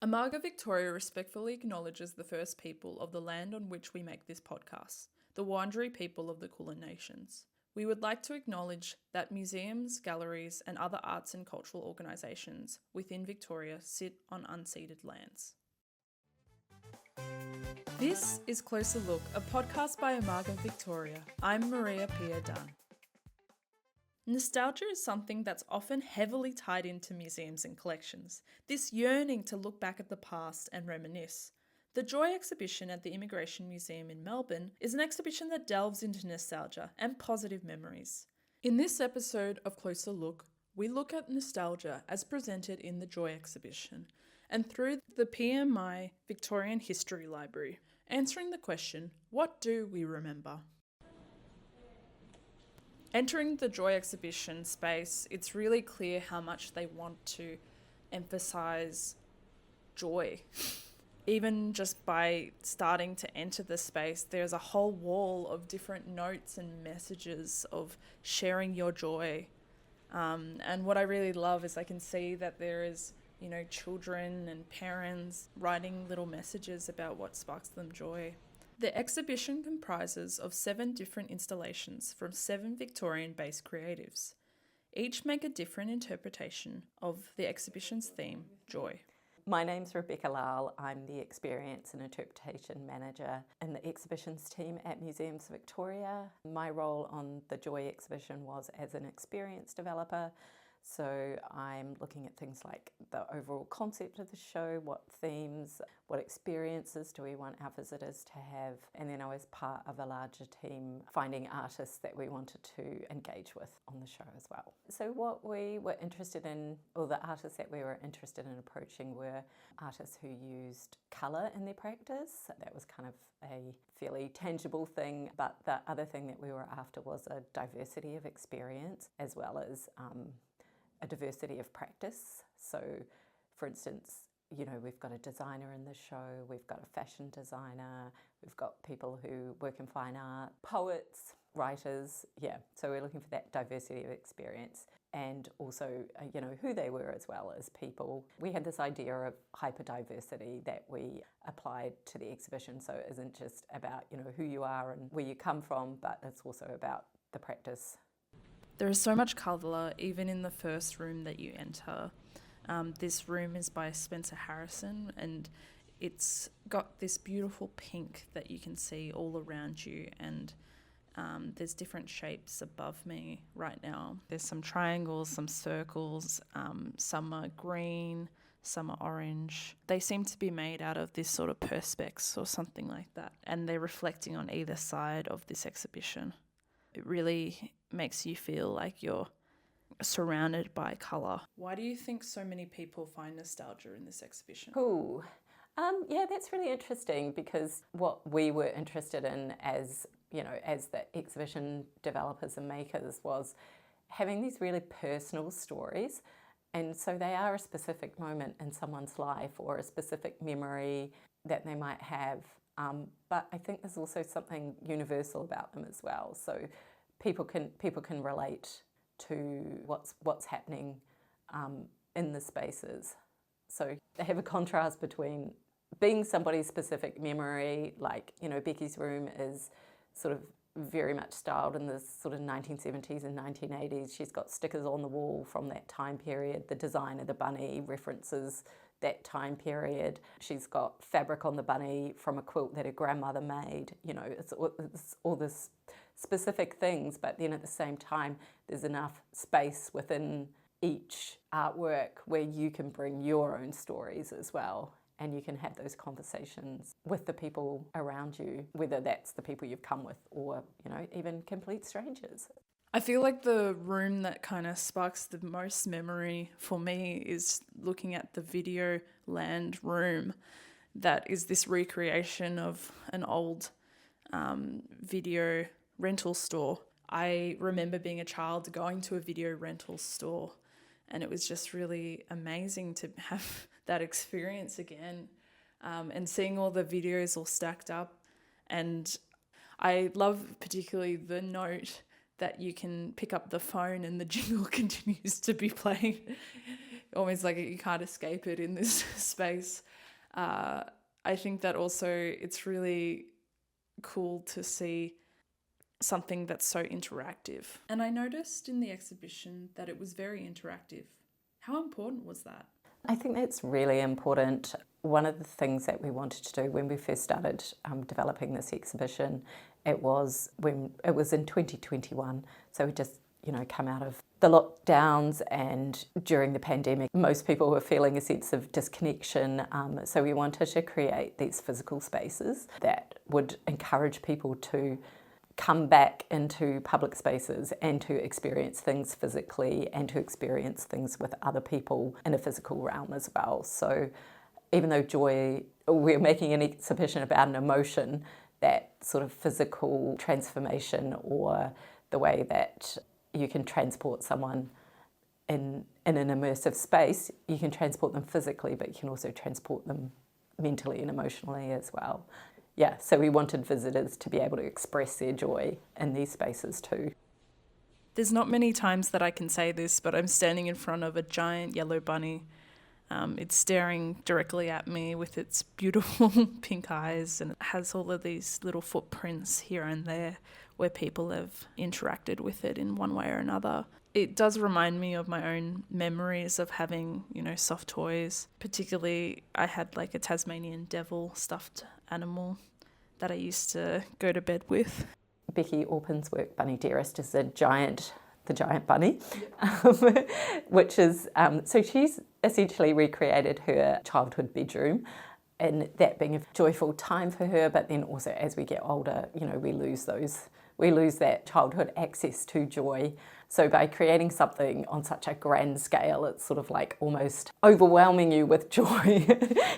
Amarga Victoria respectfully acknowledges the first people of the land on which we make this podcast, the Wurundjeri people of the Kulin Nations. We would like to acknowledge that museums, galleries, and other arts and cultural organisations within Victoria sit on unceded lands. This is Closer Look, a podcast by Amarga Victoria. I'm Maria Pia Dunn. Nostalgia is something that's often heavily tied into museums and collections, this yearning to look back at the past and reminisce. The Joy exhibition at the Immigration Museum in Melbourne is an exhibition that delves into nostalgia and positive memories. In this episode of Closer Look, we look at nostalgia as presented in the Joy exhibition and through the PMI Victorian History Library, answering the question, what do we remember? Entering the Joy exhibition space, it's really clear how much they want to emphasise joy. Even just by starting to enter the space, there's a whole wall of different notes and messages of sharing your joy. And what I really love is I can see that there is, children and parents writing little messages about what sparks them joy. The exhibition comprises of 7 different installations from 7 Victorian-based creatives. Each make a different interpretation of the exhibition's theme, joy. My name's Rebecca Lyle. I'm the Experience and Interpretation Manager in the exhibitions team at Museums Victoria. My role on the Joy exhibition was as an experience developer. So I'm looking at things like the overall concept of the show, what themes, what experiences do we want our visitors to have, and then I was part of a larger team finding artists that we wanted to engage with on the show as well. So what we were interested in, or the artists that we were interested in approaching were artists who used colour in their practice. That was kind of a fairly tangible thing, but the other thing that we were after was a diversity of experience as well as a diversity of practice. So, for instance, we've got a designer in the show, we've got a fashion designer, we've got people who work in fine art, poets, writers, So we're looking for that diversity of experience and also, who they were as well as people. We had this idea of hyperdiversity that we applied to the exhibition, so it isn't just about, who you are and where you come from, but it's also about the practice. There is so much colour even in the first room that you enter. This room is by Spencer Harrison and it's got this beautiful pink that you can see all around you, and there's different shapes above me right now. There's some triangles, some circles, some are green, some are orange. They seem to be made out of this sort of perspex or something like that, and they're reflecting on either side of this exhibition. It really makes you feel like you're surrounded by colour. Why do you think so many people find nostalgia in this exhibition? That's really interesting because what we were interested in as the exhibition developers and makers was having these really personal stories. And so they are a specific moment in someone's life or a specific memory that they might have. But I think there's also something universal about them as well. So people can relate to what's happening in the spaces. So they have a contrast between being somebody's specific memory, like, Becky's room is sort of very much styled in the sort of 1970s and 1980s. She's got stickers on the wall from that time period. The design of the bunny references that time period. She's got fabric on the bunny from a quilt that her grandmother made. It's all this specific things, but then at the same time, there's enough space within each artwork where you can bring your own stories as well. And you can have those conversations with the people around you, whether that's the people you've come with or, even complete strangers. I feel like the room that kind of sparks the most memory for me is looking at the Video Land room. That is this recreation of an old video rental store. I remember being a child going to a video rental store, and it was just really amazing to have that experience again, and seeing all the videos all stacked up. And I love particularly the note that you can pick up the phone and the jingle continues to be playing. almost like you can't escape it in this space. I think that also it's really cool to see something that's so interactive. And I noticed in the exhibition that it was very interactive. How important was that? I think that's really important. One of the things that we wanted to do when we first started developing this exhibition, it was in 2021, so we just come out of the lockdowns, and during the pandemic most people were feeling a sense of disconnection, so we wanted to create these physical spaces that would encourage people to come back into public spaces and to experience things physically and to experience things with other people in a physical realm as well. So even though joy, we're making an exhibition about an emotion, that sort of physical transformation, or the way that you can transport someone in an immersive space, you can transport them physically, but you can also transport them mentally and emotionally as well. Yeah, so we wanted visitors to be able to express their joy in these spaces too. There's not many times that I can say this, but I'm standing in front of a giant yellow bunny. It's staring directly at me with its beautiful pink eyes, and it has all of these little footprints here and there where people have interacted with it in one way or another. It does remind me of my own memories of having, soft toys. Particularly, I had like a Tasmanian devil stuffed animal that I used to go to bed with. Becky Orpin's work, Bunny Dearest, is the giant bunny, which is, so she's essentially recreated her childhood bedroom, and that being a joyful time for her, but then also as we get older, we lose that childhood access to joy. So by creating something on such a grand scale, it's sort of like almost overwhelming you with joy.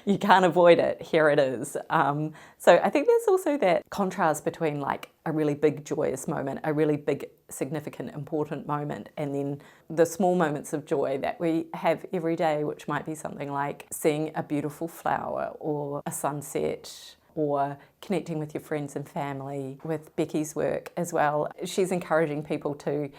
You can't avoid it. Here it is. So I think there's also that contrast between like a really big joyous moment, a really big, significant, important moment, and then the small moments of joy that we have every day, which might be something like seeing a beautiful flower or a sunset, or connecting with your friends and family. With Becky's work as well, she's encouraging people to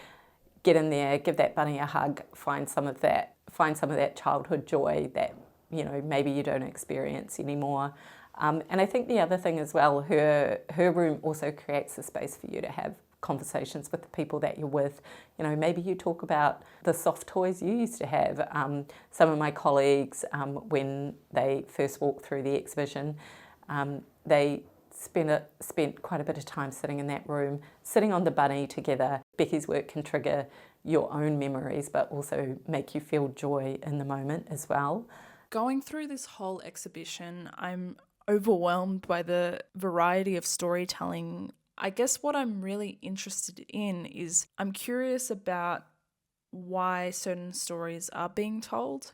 get in there, give that bunny a hug, find some of that childhood joy that maybe you don't experience anymore. And I think the other thing as well, her room also creates a space for you to have conversations with the people that you're with. Maybe you talk about the soft toys you used to have. Some of my colleagues, when they first walked through the exhibition, they spent quite a bit of time sitting in that room, sitting on the bunny together. Becky's work can trigger your own memories, but also make you feel joy in the moment as well. Going through this whole exhibition, I'm overwhelmed by the variety of storytelling. I guess what I'm really interested in is I'm curious about why certain stories are being told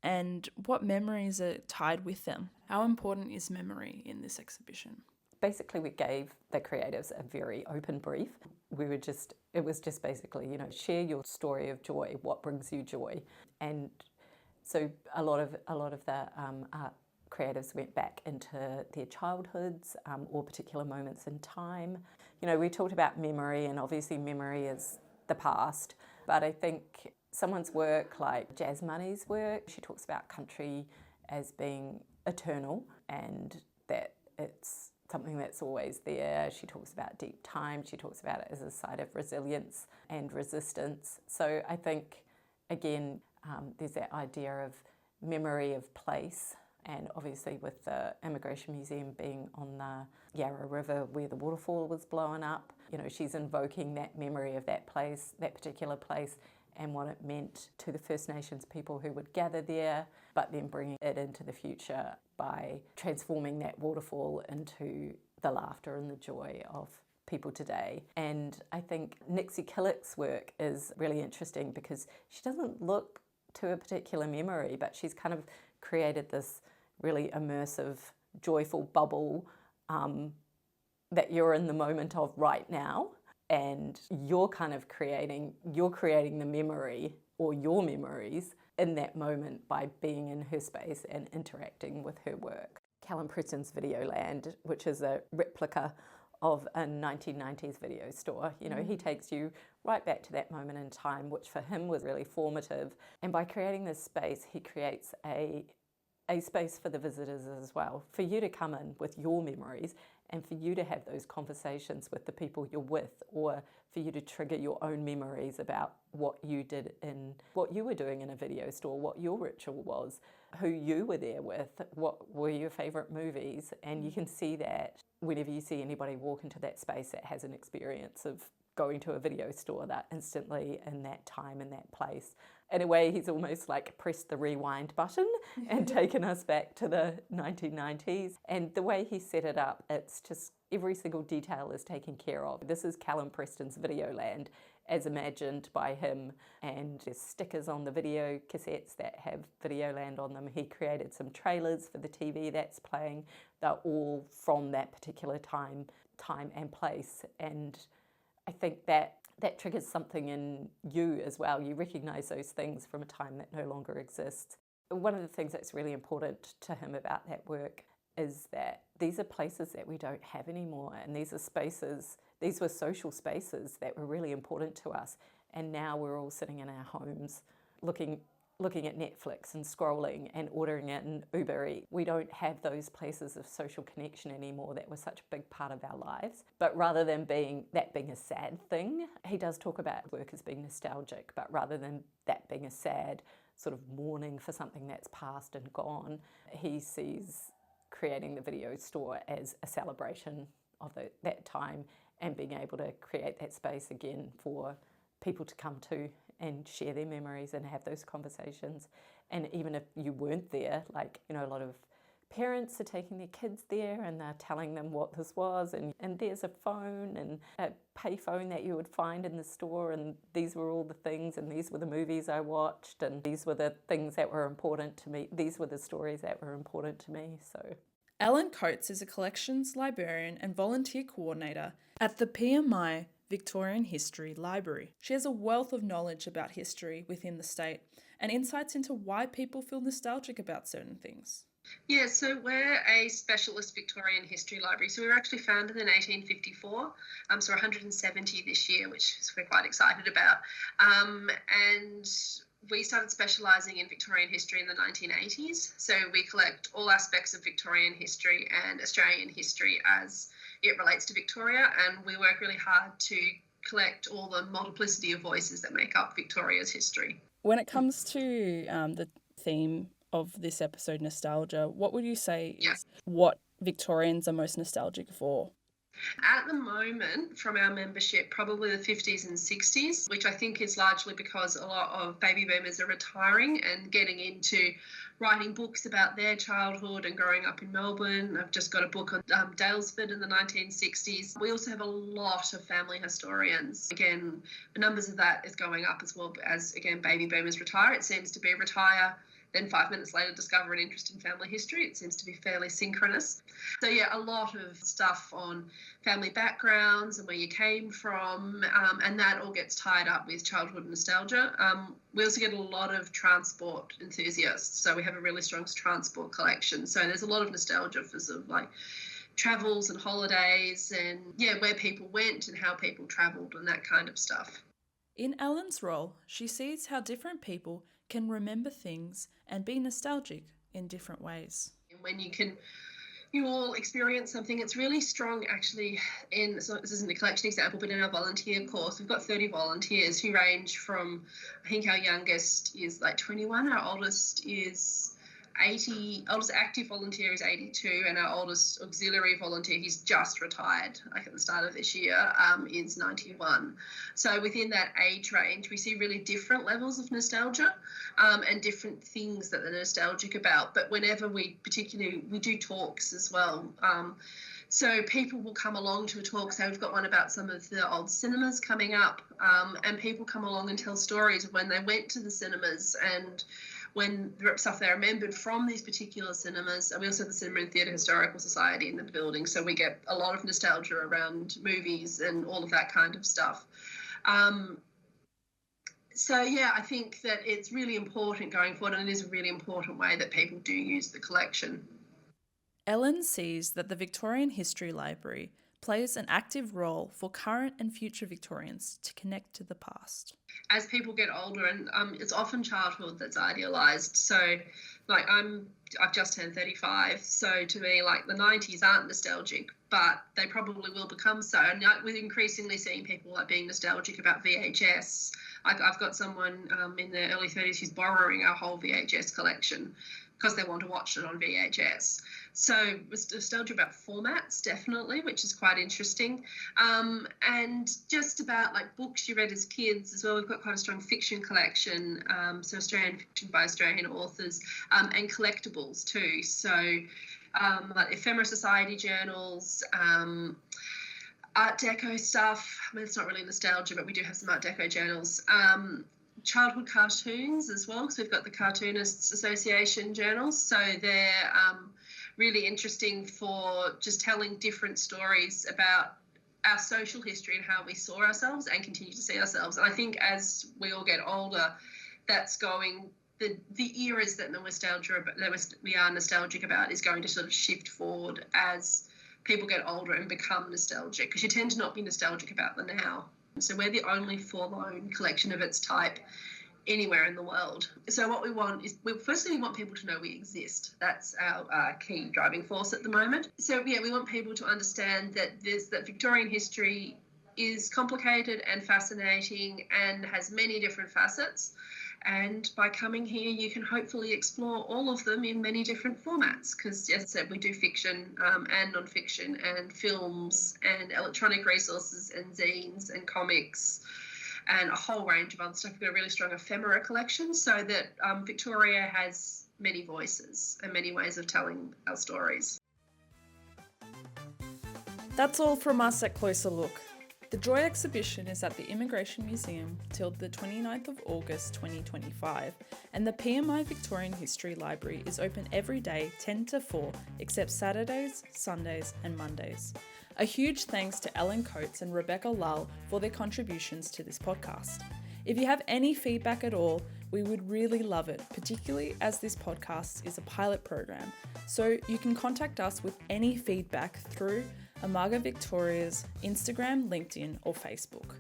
and what memories are tied with them. How important is memory in this exhibition? Basically, we gave the creatives a very open brief. It was just basically, share your story of joy, what brings you joy. And so a lot of the art creatives went back into their childhoods or particular moments in time. We talked about memory, and obviously memory is the past, but I think someone's work like Jazz Money's work, she talks about country as being eternal and that it's something that's always there. She talks about deep time, she talks about it as a site of resilience and resistance. So I think, again, there's that idea of memory of place, and obviously with the Immigration Museum being on the Yarra River where the waterfall was blown up, she's invoking that memory of that place, that particular place, and what it meant to the First Nations people who would gather there, but then bringing it into the future by transforming that waterfall into the laughter and the joy of people today. And I think Nixie Killick's work is really interesting because she doesn't look to a particular memory, but she's kind of created this really immersive, joyful bubble that you're in the moment of right now. And you're creating the memory or your memories in that moment by being in her space and interacting with her work. Callum Preston's Videoland, which is a replica of a 1990s video store. You know, he takes you right back to that moment in time, which for him was really formative. And by creating this space, he creates a space for the visitors as well, for you to come in with your memories and for you to have those conversations with the people you're with, or for you to trigger your own memories about what you did in what you were doing in a video store, what your ritual was, who you were there with, what were your favorite movies. And you can see that whenever you see anybody walk into that space that has an experience of going to a video store, that instantly in that time and that place. In a way, he's almost like pressed the rewind button and taken us back to the 1990s. And the way he set it up, it's just every single detail is taken care of. This is Callum Preston's Videoland as imagined by him, and there's stickers on the video cassettes that have Videoland on them. He created some trailers for the TV that's playing. They're all from that particular time and place. And I think that triggers something in you as well. You recognise those things from a time that no longer exists. One of the things that's really important to him about that work is that these are places that we don't have anymore, and these were social spaces that were really important to us, and now we're all sitting in our homes looking at Netflix and scrolling and ordering it in Uber Eats. We don't have those places of social connection anymore that were such a big part of our lives. But rather than being a sad thing, he does talk about work as being nostalgic, but rather than that being a sad sort of mourning for something that's past and gone, he sees creating the video store as a celebration of that time and being able to create that space again for people to come to and share their memories and have those conversations. And even if you weren't there, like, you know, a lot of parents are taking their kids there and they're telling them what this was, and there's a phone and a pay phone that you would find in the store, and these were all the things, and these were the movies I watched, and these were the things that were important to me. These were the stories that were important to me. So Ellen Coates is a collections librarian and volunteer coordinator at the PMI Victorian History Library. She has a wealth of knowledge about history within the state and insights into why people feel nostalgic about certain things. Yeah, so we're a specialist Victorian history library. So we were actually founded in 1854, so 170 this year, which we're quite excited about. And we started specialising in Victorian history in the 1980s. So we collect all aspects of Victorian history and Australian history as it relates to Victoria, and we work really hard to collect all the multiplicity of voices that make up Victoria's history. When it comes to the theme of this episode, nostalgia, what would you say is what Victorians are most nostalgic for? At the moment, from our membership, probably the 50s and 60s, which I think is largely because a lot of baby boomers are retiring and getting into writing books about their childhood and growing up in Melbourne. I've just got a book on Daylesford in the 1960s. We also have a lot of family historians. Again, the numbers of that is going up as well as, again, baby boomers retire. It seems to be retire, then 5 minutes later discover an interest in family history. It seems to be fairly synchronous. So yeah, a lot of stuff on family backgrounds and where you came from, and that all gets tied up with childhood nostalgia. We also get a lot of transport enthusiasts, so we have a really strong transport collection. So there's a lot of nostalgia for sort of like travels and holidays and where people went and how people travelled and that kind of stuff. In Ellen's role, she sees how different people can remember things and be nostalgic in different ways. When you all experience something, it's really strong actually so this isn't a collection example, but in our volunteer course, we've got 30 volunteers who range from, I think our youngest is like 21, our oldest is 80, oldest active volunteer is 82, and our oldest auxiliary volunteer, he's just retired, like at the start of this year, is 91. So within that age range, we see really different levels of nostalgia and different things that they're nostalgic about. But whenever we do talks as well. So people will come along to a talk. So we've got one about some of the old cinemas coming up, and people come along and tell stories of when they went to the cinemas and when the stuff they remembered from these particular cinemas. And we also have the Cinema and Theatre Historical Society in the building, so we get a lot of nostalgia around movies and all of that kind of stuff. So yeah, I think that it's really important going forward, and it is a really important way that people do use the collection. Ellen sees that the Victorian History Library plays an active role for current and future Victorians to connect to the past. As people get older, and it's often childhood that's idealised. So, like I've just turned 35, so to me, like the 90s aren't nostalgic, but they probably will become so. And we're increasingly seeing people like being nostalgic about VHS. I've got someone in their early 30s who's borrowing our whole VHS collection because they want to watch it on VHS. So nostalgia about formats, definitely, which is quite interesting. And just about like books you read as kids as well. We've got quite a strong fiction collection, so Australian fiction by Australian authors, and collectibles too. So like Ephemera Society journals, Art Deco stuff. I mean, it's not really nostalgia, but we do have some Art Deco journals. Childhood cartoons as well, because we've got the Cartoonists Association journals. So they're really interesting for just telling different stories about our social history and how we saw ourselves and continue to see ourselves. And I think as we all get older, that's going, the eras that we are nostalgic about is going to sort of shift forward as people get older and become nostalgic, because you tend to not be nostalgic about the now. So we're the only forlorn collection of its type anywhere in the world. So what we want is, firstly, we want people to know we exist. That's our key driving force at the moment. So yeah, we want people to understand that Victorian history is complicated and fascinating and has many different facets. And by coming here, you can hopefully explore all of them in many different formats, because, as I said, we do fiction and non-fiction and films and electronic resources and zines and comics and a whole range of other stuff. We've got a really strong ephemera collection, so that Victoria has many voices and many ways of telling our stories. That's all from us at Closer Look. The Joy exhibition is at the Immigration Museum till the 29th of August 2025, and the PMI Victorian History Library is open every day 10 to 4 except Saturdays, Sundays and Mondays. A huge thanks to Ellen Coates and Rebecca Lull for their contributions to this podcast. If you have any feedback at all, we would really love it, particularly as this podcast is a pilot program, so you can contact us with any feedback through Amaga Victoria's Instagram, LinkedIn or Facebook.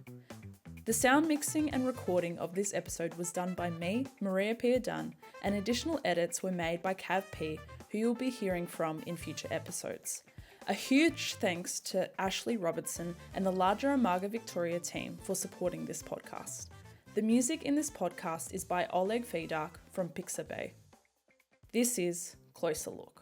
The sound mixing and recording of this episode was done by me, Maria Pia Dunn, and additional edits were made by Cav P, who you'll be hearing from in future episodes. A huge thanks to Ashley Robertson and the larger Amaga Victoria team for supporting this podcast. The music in this podcast is by Oleg Fedak from Pixabay. This is Closer Look.